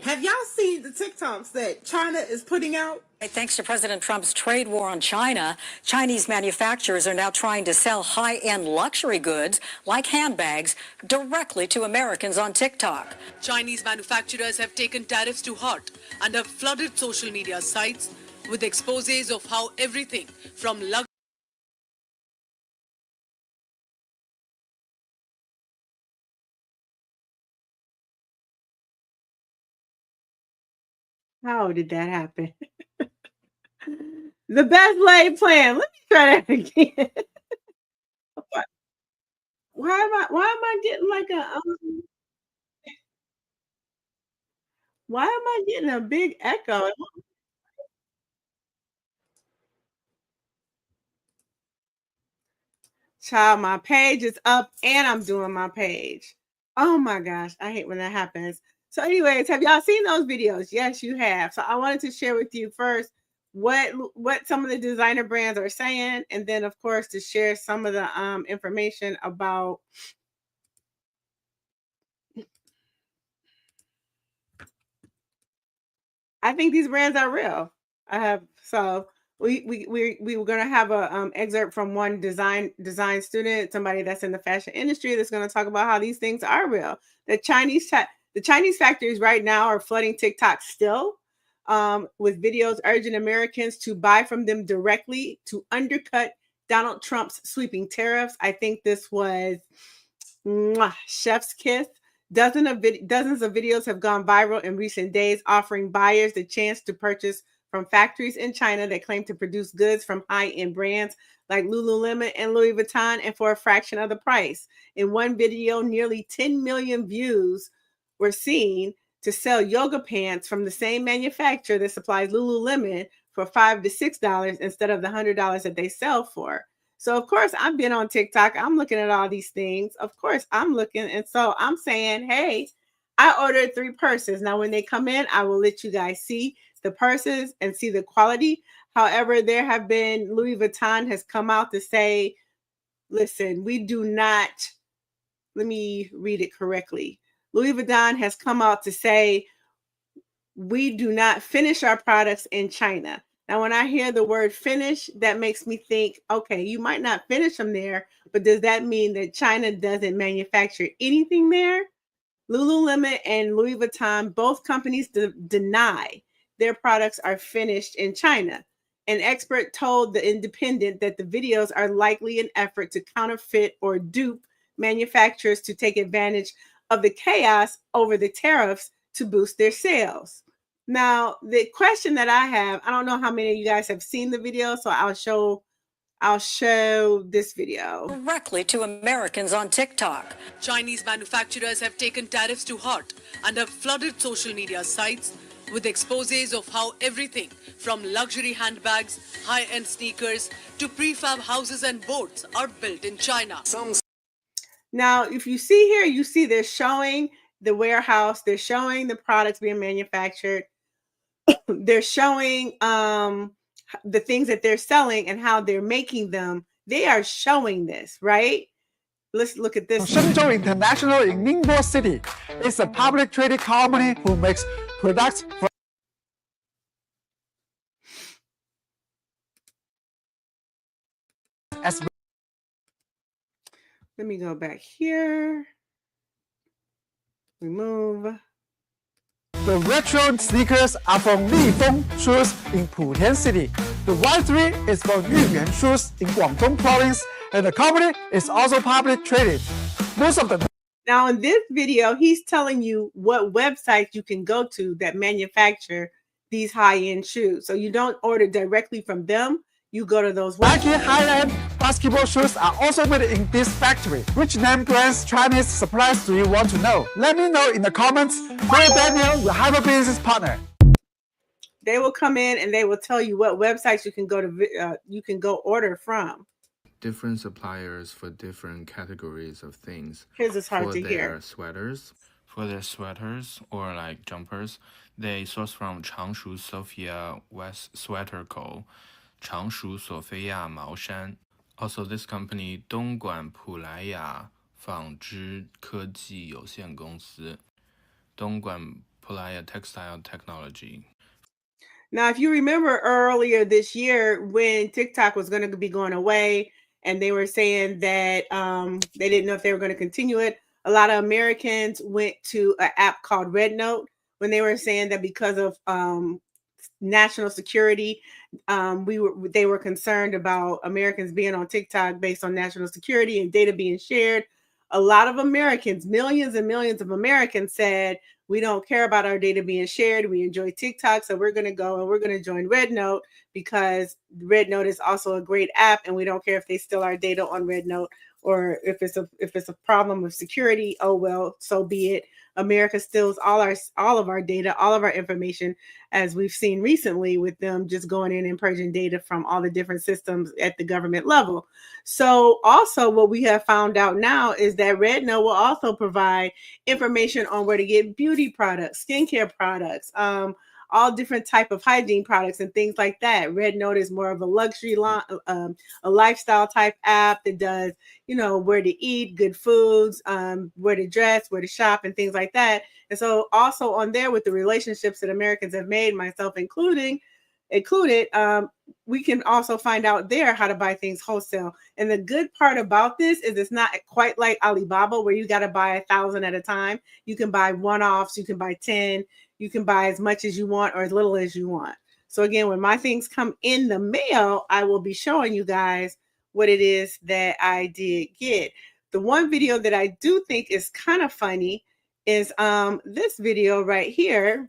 Have y'all seen the TikToks that China is putting out? Thanks to President Trump's trade war on China, Chinese manufacturers are now trying to sell high-end luxury goods like handbags directly to Americans on TikTok. Chinese manufacturers have taken tariffs to heart and have flooded social media sites with exposés of how everything from luxury. How did that happen? The best laid plan. Let me try that again. Why am I getting like a why am I getting a big echo? Child, my page is up and I'm doing my page. Oh my gosh, I hate when that happens. So, anyways, have y'all seen those videos? Yes, you have. So I wanted to share with you first what some of the designer brands are saying, and then of course to share some of the information about I think these brands are real. I have so we were gonna have a excerpt from one design student, somebody that's in the fashion industry, that's gonna talk about how these things are real. The Chinese factories right now are flooding TikTok still, with videos urging Americans to buy from them directly to undercut Donald Trump's sweeping tariffs. I think this was chef's kiss. Dozens of videos have gone viral in recent days, offering buyers the chance to purchase from factories in China that claim to produce goods from high-end brands like Lululemon and Louis Vuitton, and for a fraction of the price. In one video, nearly 10 million views were seen to sell yoga pants from the same manufacturer that supplies Lululemon for $5 to $6 instead of the $100 that they sell for. So of course I've been on TikTok. I'm looking at all these things. Of course I'm looking. And so I'm saying, hey, I ordered 3 purses. Now, when they come in, I will let you guys see the purses and see the quality. However, there have been Louis Vuitton has come out to say, listen, we do not, let me read it correctly. Louis Vuitton has come out to say, we do not finish our products in China. Now, when I hear the word finish, that makes me think, okay, you might not finish them there, but does that mean that China doesn't manufacture anything there? Lululemon and Louis Vuitton, both companies deny their products are finished in China. An expert told The Independent that the videos are likely an effort to counterfeit or dupe manufacturers to take advantage of the chaos over the tariffs to boost their sales. Now, the question that I have, I don't know how many of you guys have seen the video, so I'll show this video. Directly to Americans on TikTok. Chinese manufacturers have taken tariffs to heart and have flooded social media sites with exposés of how everything from luxury handbags, high-end sneakers to prefab houses and boats are built in China. Now, if you see here, you see they're showing the warehouse, they're showing the products being manufactured, they're showing the things that they're selling and how they're making them. They are showing this, right? Let's look at this. Shenzhou International in Ningbo City is a public traded company who makes products for as Let me go back here. Remove. the retro sneakers are from Lifeng Shoes in Putian City. The white 3 is from Yuyuan Shoes in Guangdong Province, and the company is also public traded. Most of the Now, in this video, he's telling you what websites you can go to that manufacture these high-end shoes. So you don't order directly from them. You go to those Nike websites. high-end basketball shoes are also made in this factory. Which name brands Chinese suppliers do you want to know? Let me know in the comments. Where Daniel will have a business partner. They will come in and they will tell you what websites you can go to. You can go order from. Different suppliers for different categories of things. Here's it's hard for to their hear. sweaters. For their sweaters or like jumpers, they source from Changshu Sophia West Sweater Co., Changshu Sophia Maoshan. Also, this company 东莞普莱雅纺织科技有限公司，东莞 Polaya textile technology. Now, if you remember earlier this year when TikTok was going to be going away and they were saying that they didn't know if they were going to continue it, a lot of Americans went to an app called RedNote when they were saying that because of national security, they were concerned about Americans being on TikTok based on national security and data being shared. A lot of Americans, millions and millions of Americans said, we don't care about our data being shared. We enjoy TikTok, so we're going to go and we're going to join RedNote because RedNote is also a great app, and we don't care if they steal our data on RedNote or if it's a problem of security. Oh well, so be it. America steals all of our data, all of our information, as we've seen recently with them just going in and purging data from all the different systems at the government level. So also what we have found out now is that RedNote will also provide information on where to get beauty products, skincare products, all different type of hygiene products and things like that. RedNote is more of a luxury, a lifestyle type app that does, where to eat, good foods, where to dress, where to shop, and things like that. And so also on there with the relationships that Americans have made, myself included, we can also find out there how to buy things wholesale. And the good part about this is it's not quite like Alibaba where you got to buy 1,000 at a time. You can buy one-offs, you can buy 10, you can buy as much as you want or as little as you want. So again, when my things come in the mail, I will be showing you guys what it is that I did get. The one video that I do think is kind of funny is this video right here.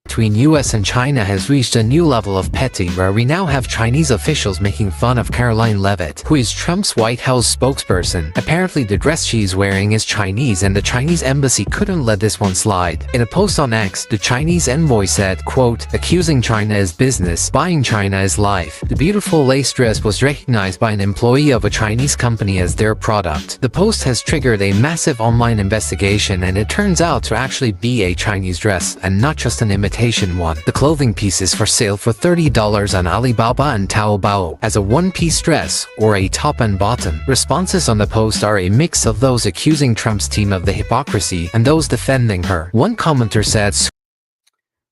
Between US and China has reached a new level of petty where we now have Chinese officials making fun of Caroline Leavitt, who is Trump's White House spokesperson. Apparently the dress she's wearing is Chinese and the Chinese embassy couldn't let this one slide. In a post on X, the Chinese envoy said, quote, accusing China is business, buying China is life. The beautiful lace dress was recognized by an employee of a Chinese company as their product. The post has triggered a massive online investigation and it turns out to actually be a Chinese dress and not just an imitation one. The clothing piece is for sale for $30 on Alibaba and Taobao as a one-piece dress or a top and bottom. Responses on the post are a mix of those accusing Trump's team of the hypocrisy and those defending her. One commenter said,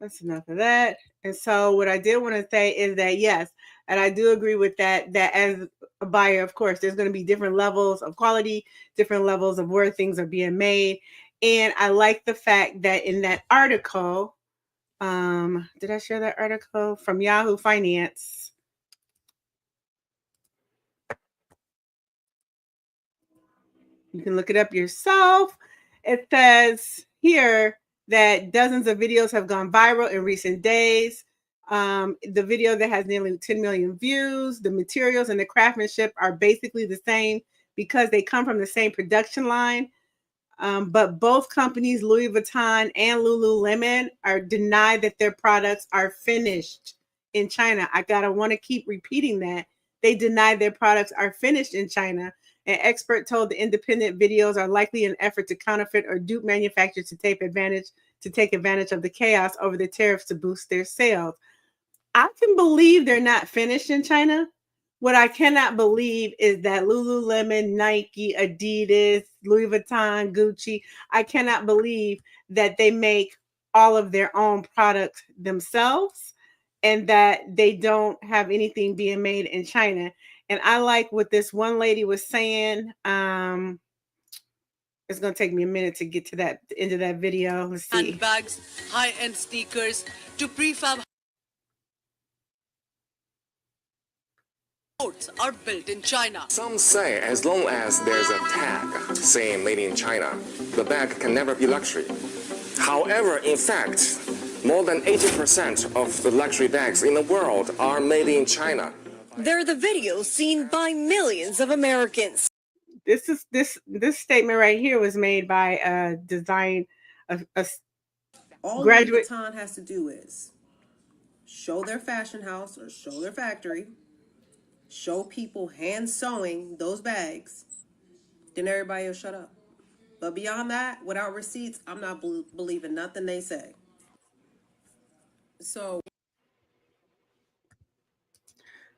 that's enough of that. And so what I did want to say is that yes, and I do agree with that as a buyer, of course, there's going to be different levels of quality, different levels of where things are being made. And I like the fact that in that article, did I share that article from Yahoo Finance? You can look it up yourself. It says here that dozens of videos have gone viral in recent days. The video that has nearly 10 million views, the materials and the craftsmanship are basically the same because they come from the same production line. But both companies, Louis Vuitton and Lululemon, are denied that their products are finished in China. I want to keep repeating that. They deny their products are finished in China. An expert told the Independent videos are likely an effort to counterfeit or dupe manufacturers to take advantage of the chaos over the tariffs to boost their sales. I can believe they're not finished in China. What I cannot believe is that Lululemon, Nike, Adidas, Louis Vuitton, Gucci, I cannot believe that they make all of their own products themselves and that they don't have anything being made in China. And I like what this one lady was saying. It's going to take me a minute to get to that end of that video. Let's see. Handbags, high-end sneakers, to prefab boats are built in China. Some say as long as there's a tag saying made in China, the bag can never be luxury. However, in fact, more than 80% of the luxury bags in the world are made in China. They're the videos seen by millions of Americans. This statement right here was made by a all graduate. Louis Vuitton has to do is show their fashion house or show their factory, show people hand sewing those bags, then everybody will shut up. But beyond that, without receipts, I'm not believing nothing they say. So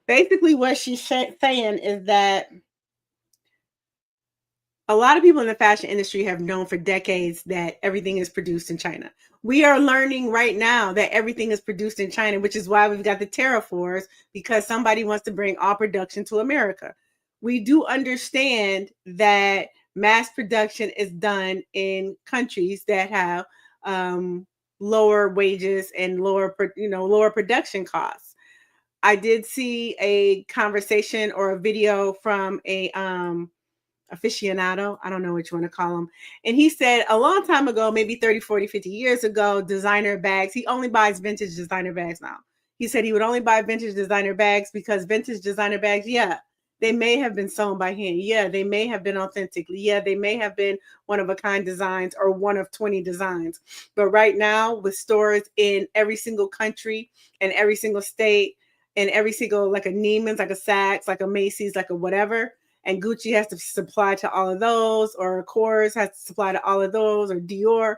basically what she's saying is that A lot of people in the fashion industry have known for decades that everything is produced in China. We are learning right now that everything is produced in China, which is why we've got the tariff wars, because somebody wants to bring all production to America. We do understand that mass production is done in countries that have lower wages and lower production costs. I did see a conversation or a video from a aficionado. I don't know what you want to call him. And he said a long time ago, maybe 30, 40, 50 years ago, designer bags, he only buys vintage designer bags now. He said he would only buy vintage designer bags because vintage designer bags, yeah, they may have been sewn by hand. Yeah, they may have been authentically. Yeah, they may have been one of a kind designs or one of 20 designs. But right now, with stores in every single country and every single state and every single, like a Neiman's, like a Saks, like a Macy's, like a whatever, and Gucci has to supply to all of those, or Kors has to supply to all of those, or Dior,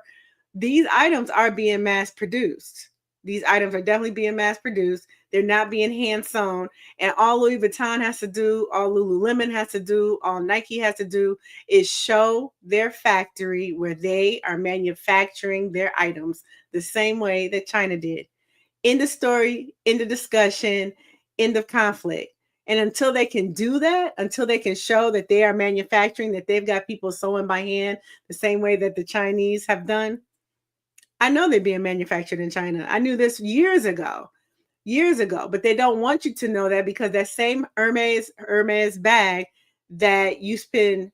these items are being mass produced. These items are definitely being mass produced. They're not being hand sewn. And all Louis Vuitton has to do, all Lululemon has to do, all Nike has to do is show their factory where they are manufacturing their items the same way that China did. End of story, end of discussion, end of conflict. And until they can do that, until they can show that they are manufacturing, that they've got people sewing by hand the same way that the Chinese have done, I know they're being manufactured in China. I knew this years ago, but they don't want you to know that, because that same Hermes bag that you spend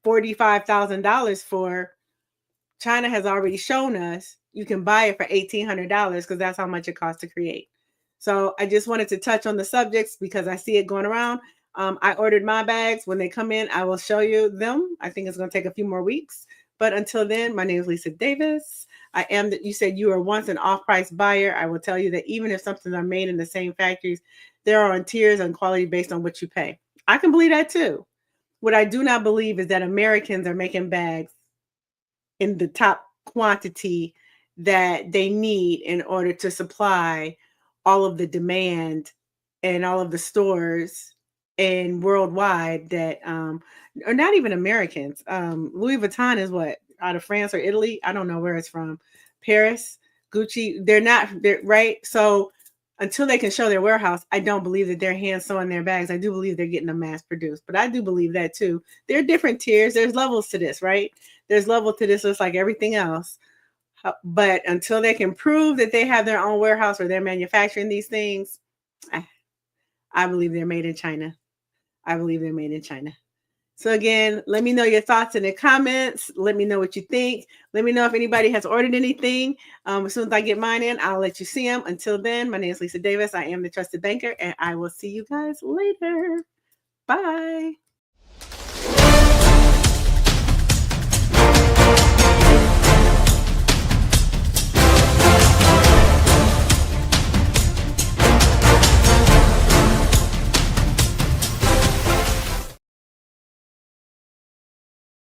$45,000 for, China has already shown us you can buy it for $1,800 because that's how much it costs to create. So I just wanted to touch on the subjects because I see it going around. I ordered my bags. When they come in, I will show you them. I think it's going to take a few more weeks. But until then, my name is Lisa Davis. You said you were once an off-price buyer. I will tell you that even if something are made in the same factories, there are tiers on quality based on what you pay. I can believe that too. What I do not believe is that Americans are making bags in the top quantity that they need in order to supply all of the demand and all of the stores and worldwide that are not even Americans. Louis Vuitton is what, out of France or Italy? I don't know where it's from. Paris, Gucci, they're right. So until they can show their warehouse, I don't believe that they're hand sewing their bags. I do believe they're getting them mass produced, but I do believe that too. There are different tiers. There's levels to this, right? There's level to this, just like everything else. But until they can prove that they have their own warehouse or they're manufacturing these things, I believe they're made in China. I believe they're made in China. So again, let me know your thoughts in the comments. Let me know what you think. Let me know if anybody has ordered anything. As soon as I get mine in, I'll let you see them. Until then, my name is Lisa Davis. I am the Trusted Banker, and I will see you guys later. Bye.